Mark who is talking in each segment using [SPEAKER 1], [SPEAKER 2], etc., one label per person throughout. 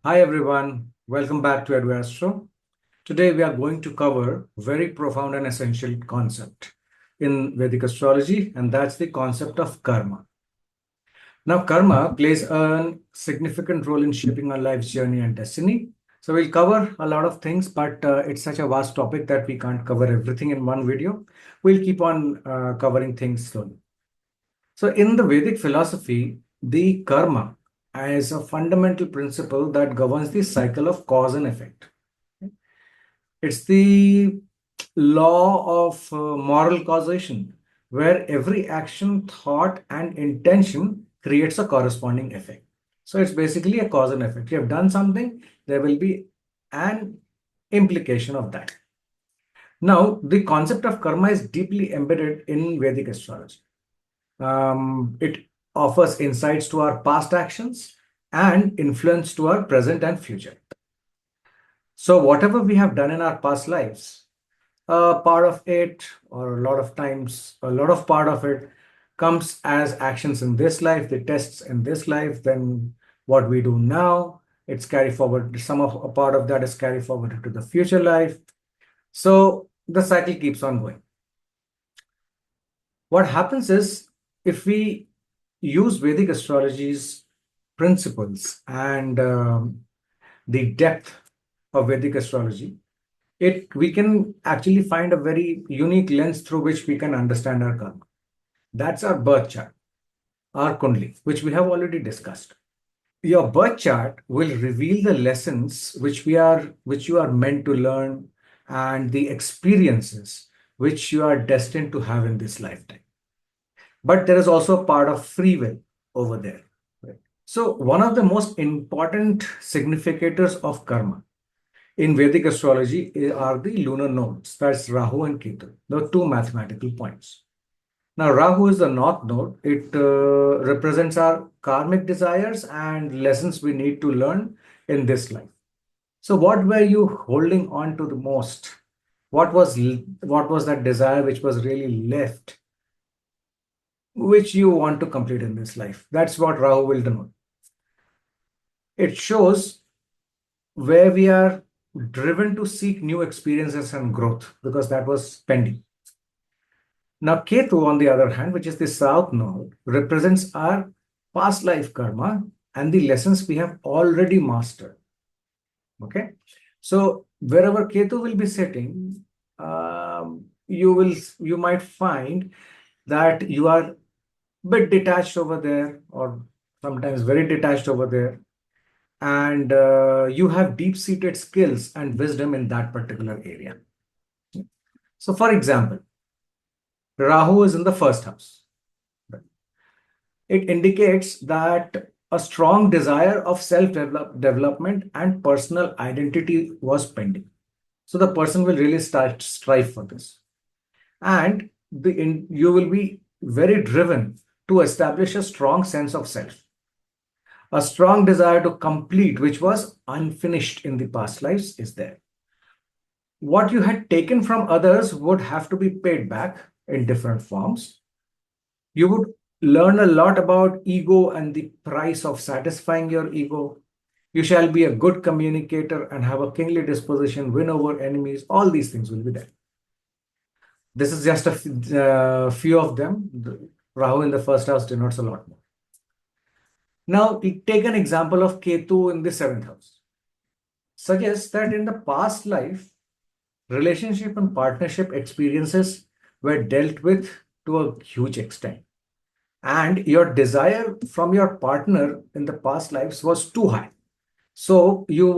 [SPEAKER 1] Hi everyone, welcome back to Edu-Astro. Today we are going to cover a very profound and essential concept in Vedic astrology, and that's the concept of karma. Now, karma plays a significant role in shaping our life's journey and destiny. So we'll cover a lot of things, but it's such a vast topic that we can't cover everything in one video. We'll keep on covering things slowly. So in the Vedic philosophy, the karma is a fundamental principle that governs the cycle of cause and effect. It's the law of moral causation, where every action, thought, and intention creates a corresponding effect. So it's basically a cause and effect. You have done something, there will be an implication of that. Now, the concept of karma is deeply embedded in Vedic astrology. It offers insights to our past actions and influence to our present and future. So, whatever we have done in our past lives, part of it, or a lot of times, a lot of part of it comes as actions in this life, the tests in this life, then what we do now, it's carry forward. Some of a part of that is carry forward into the future life. So, the cycle keeps on going. What happens is if we use Vedic astrology's principles and the depth of Vedic astrology, we can actually find a very unique lens through which we can understand our karma. That's our birth chart, our kundli, which we have already discussed. Your birth chart will reveal the lessons which you are meant to learn and the experiences which you are destined to have in this lifetime. But there is also a part of free will over there. Right? So one of the most important significators of karma in Vedic astrology are the lunar nodes. That's Rahu and Ketu, the two mathematical points. Now, Rahu is the north node. It represents our karmic desires and lessons we need to learn in this life. So, what were you holding on to the most? What was that desire which was really left, which you want to complete in this life? That's what Rahu will denote. It shows where we are driven to seek new experiences and growth because that was pending. Now, Ketu, on the other hand, which is the south node, represents our past life karma and the lessons we have already mastered. Okay. So wherever Ketu will be sitting, you might find that you are a bit detached over there, or sometimes very detached over there, and you have deep-seated skills and wisdom in that particular area. So, for example, Rahu is in the first house. It indicates that a strong desire of self-development and personal identity was pending. So the person will really start strive for this. And you will be very driven to establish a strong sense of self. A strong desire to complete, which was unfinished in the past lives, is there. What you had taken from others would have to be paid back in different forms. You would learn a lot about ego and the price of satisfying your ego. You shall be a good communicator and have a kingly disposition, win over enemies. All these things will be there. This is just a few of them. Rahu in the first house denotes a lot more. Now, take an example of Ketu in the seventh house. Suggests that in the past life, relationship and partnership experiences were dealt with to a huge extent. And your desire from your partner in the past lives was too high. So you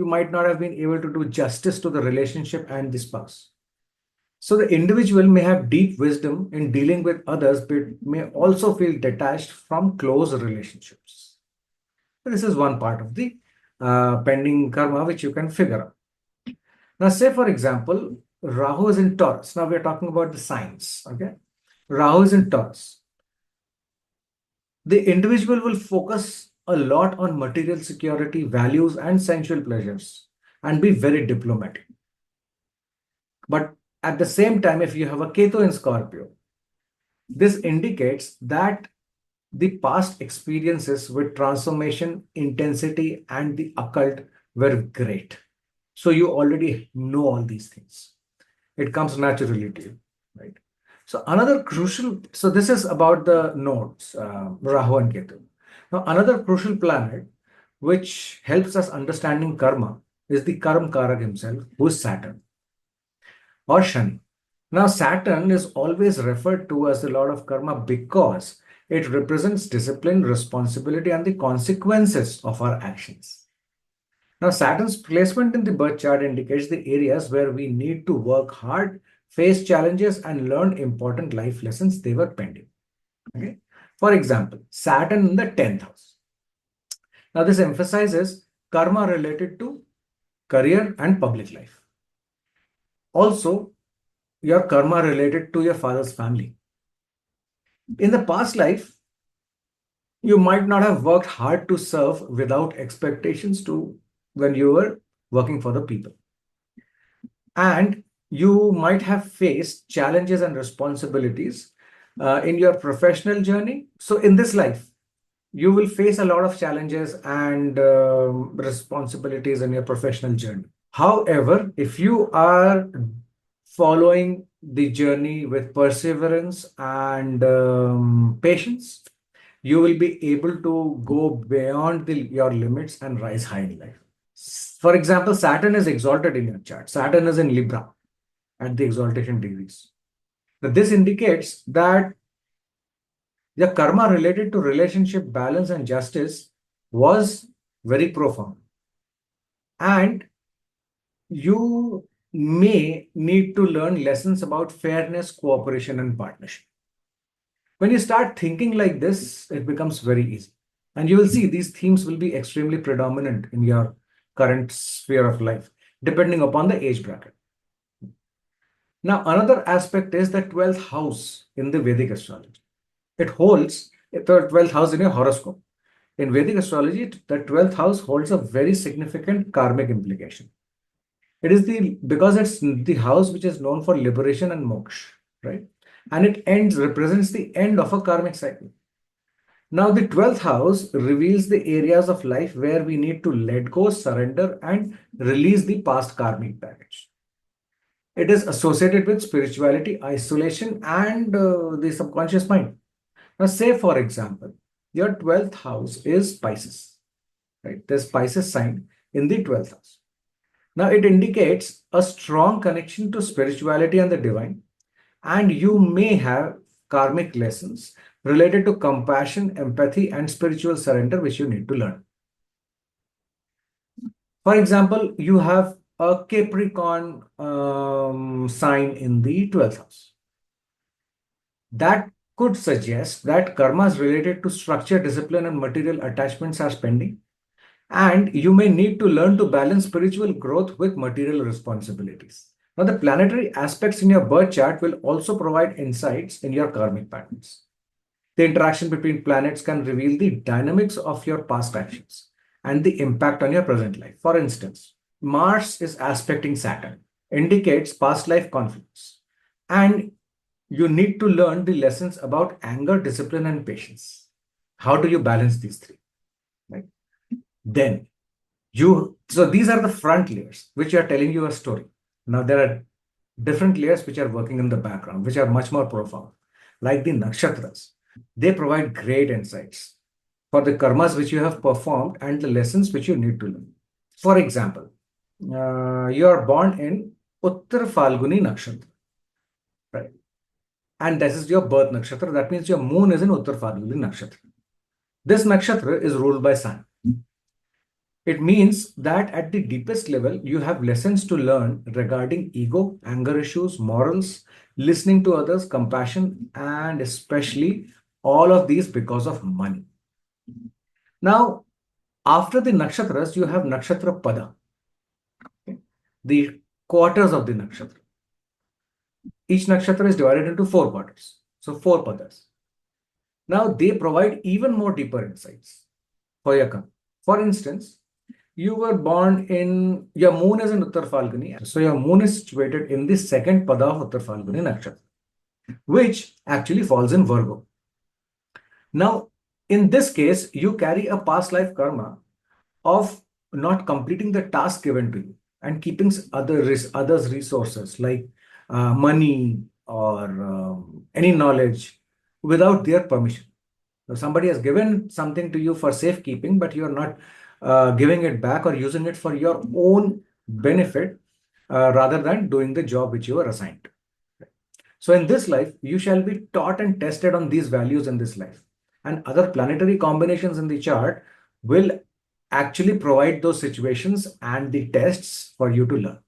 [SPEAKER 1] might not have been able to do justice to the relationship and the spouse. So the individual may have deep wisdom in dealing with others, but may also feel detached from close relationships. This is one part of the pending karma which you can figure out. Now, say for example, Rahu is in Taurus. Now we are talking about the signs. Okay, Rahu is in Taurus. The individual will focus a lot on material security, values, and sensual pleasures, and be very diplomatic. But at the same time, if you have a Ketu in Scorpio, this indicates that the past experiences with transformation, intensity, and the occult were great. So you already know all these things. It comes naturally to you, right? So this is about the nodes, Rahu and Ketu. Now, another crucial planet which helps us understanding karma is the Karm Karak himself, who is Saturn or Shani. Now, Saturn is always referred to as the Lord of Karma because it represents discipline, responsibility, and the consequences of our actions. Now, Saturn's placement in the birth chart indicates the areas where we need to work hard, face challenges, and learn important life lessons they were pending. Okay? For example, Saturn in the 10th house. Now, this emphasizes karma related to career and public life. Also, your karma related to your father's family. In the past life, you might not have worked hard to serve without expectations to when you were working for the people. And you might have faced challenges and responsibilities in your professional journey. So, in this life, you will face a lot of challenges and responsibilities in your professional journey. However, if you are following the journey with perseverance and patience, you will be able to go beyond your limits and rise high in life. For example, Saturn is exalted in your chart. Saturn is in Libra at the exaltation degrees. Now, this indicates that the karma related to relationship balance and justice was very profound. And you may need to learn lessons about fairness, cooperation, and partnership. When you start thinking like this, it becomes very easy. And you will see these themes will be extremely predominant in your current sphere of life, depending upon the age bracket. Now, another aspect is the 12th house in the Vedic astrology. It holds the 12th house in your horoscope. In Vedic astrology, the 12th house holds a very significant karmic implication. It is because it's the house which is known for liberation and moksha, right? And it represents the end of a karmic cycle. Now, the 12th house reveals the areas of life where we need to let go, surrender, and release the past karmic baggage. It is associated with spirituality, isolation, and the subconscious mind. Now, say for example, your 12th house is Pisces, right? There's Pisces sign in the 12th house. Now, it indicates a strong connection to spirituality and the divine, and you may have karmic lessons related to compassion, empathy, and spiritual surrender, which you need to learn. For example, you have a Capricorn sign in the 12th house. That could suggest that karmas related to structure, discipline, and material attachments are pending. And you may need to learn to balance spiritual growth with material responsibilities. Now, the planetary aspects in your birth chart will also provide insights in your karmic patterns. The interaction between planets can reveal the dynamics of your past actions and the impact on your present life. For instance, Mars is aspecting Saturn, indicates past life conflicts. And you need to learn the lessons about anger, discipline, and patience. How do you balance these three? Right? Then so these are the front layers which are telling you a story. Now there are different layers which are working in the background, which are much more profound, like the nakshatras. They provide great insights for the karmas which you have performed and the lessons which you need to learn. For example, you are born in Uttar Falguni nakshatra, right? And this is your birth nakshatra. That means your moon is in Uttar Falguni nakshatra. This nakshatra is ruled by sun. It means that at the deepest level, you have lessons to learn regarding ego, anger issues, morals, listening to others, compassion, and especially all of these because of money. Now, after the nakshatras, you have nakshatra pada, okay? The quarters of the nakshatra. Each nakshatra is divided into 4 quarters, so 4 padas. Now, they provide even more deeper insights for your karma. For instance, you were born in, your moon is in Uttar Falguni. So your moon is situated in the second pada of Uttar Falguni nakshatra, which actually falls in Virgo. Now, In this case, you carry a past life karma of not completing the task given to you and keeping others resources like money or any knowledge without their permission. So somebody has given something to you for safekeeping, but you are not giving it back or using it for your own benefit rather than doing the job which you are assigned. So in this life, you shall be taught and tested on these values in this life. And other planetary combinations in the chart will actually provide those situations and the tests for you to learn.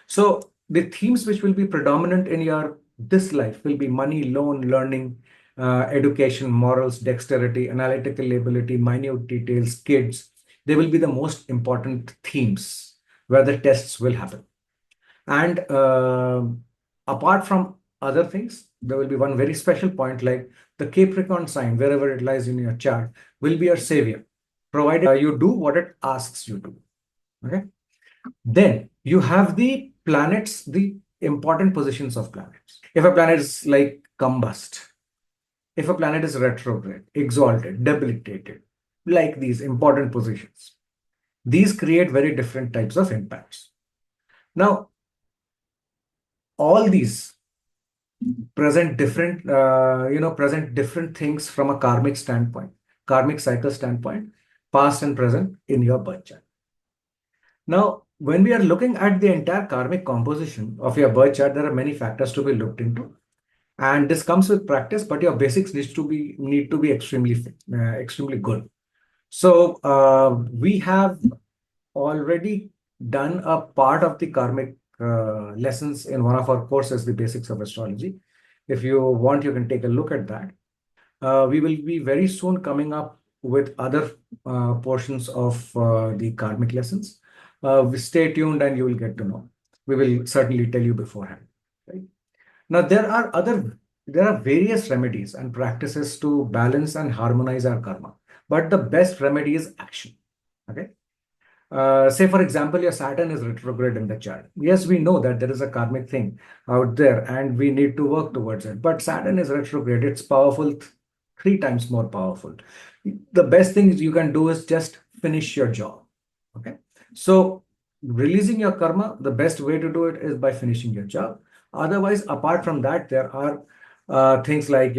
[SPEAKER 1] So the themes which will be predominant in your this life will be money, loan, learning, education, morals, dexterity, analytical ability, minute details, kids. They will be the most important themes where the tests will happen. And apart from other things, there will be one very special point like the Capricorn sign, wherever it lies in your chart, will be your savior, provided you do what it asks you to. Okay. Then you have the planets, the important positions of planets. If a planet is like combust, if a planet is retrograde, exalted, debilitated, like these important positions, these create very different types of impacts. Now, all these present different things from a karmic standpoint, karmic cycle standpoint, past and present in your birth chart. Now, when we are looking at the entire karmic composition of your birth chart, there are many factors to be looked into, and this comes with practice. But your basics need to be extremely good. So we have already done a part of the karmic lessons in one of our courses, the basics of astrology. If you want, you can take a look at that. We will be very soon coming up with other portions of the karmic lessons. Stay tuned and you will get to know. We will certainly tell you beforehand. Right? Now, there are various remedies and practices to balance and harmonize our karma, but the best remedy is action. Okay. Say, for example, your Saturn is retrograde in the chart. Yes, we know that there is a karmic thing out there and we need to work towards it. But Saturn is retrograde. It's powerful, three times more powerful. The best thing you can do is just finish your job. Okay. So releasing your karma, the best way to do it is by finishing your job. Otherwise, apart from that, there are things like,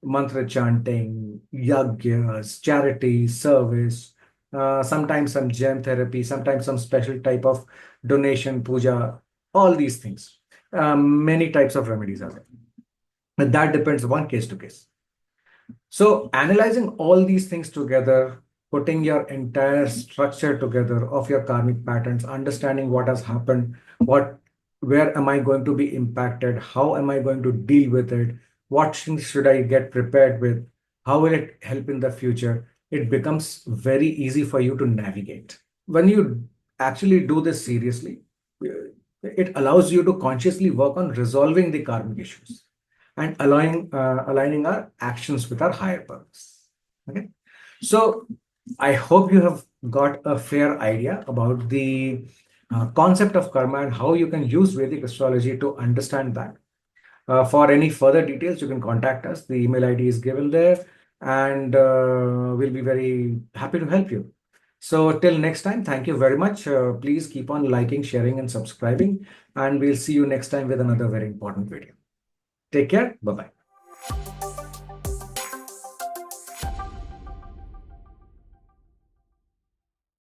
[SPEAKER 1] mantra chanting, yagyas, charity, service, sometimes some gem therapy, sometimes some special type of donation, puja, all these things. Many types of remedies are there. But that depends one case to case. So analyzing all these things together, putting your entire structure together of your karmic patterns, understanding what has happened, where am I going to be impacted, how am I going to deal with it, what things should I get prepared with, how will it help in the future, it becomes very easy for you to navigate. When you actually do this seriously, it allows you to consciously work on resolving the karmic issues and aligning our actions with our higher purpose. Okay, so I hope you have got a fair idea about the concept of karma and how you can use Vedic astrology to understand that. For any further details, you can contact us. The email ID is given there, and we'll be very happy to help you. So till next time, thank you very much. Please keep on liking, sharing, and subscribing, and we'll see you next time with another very important video. Take care. Bye-bye.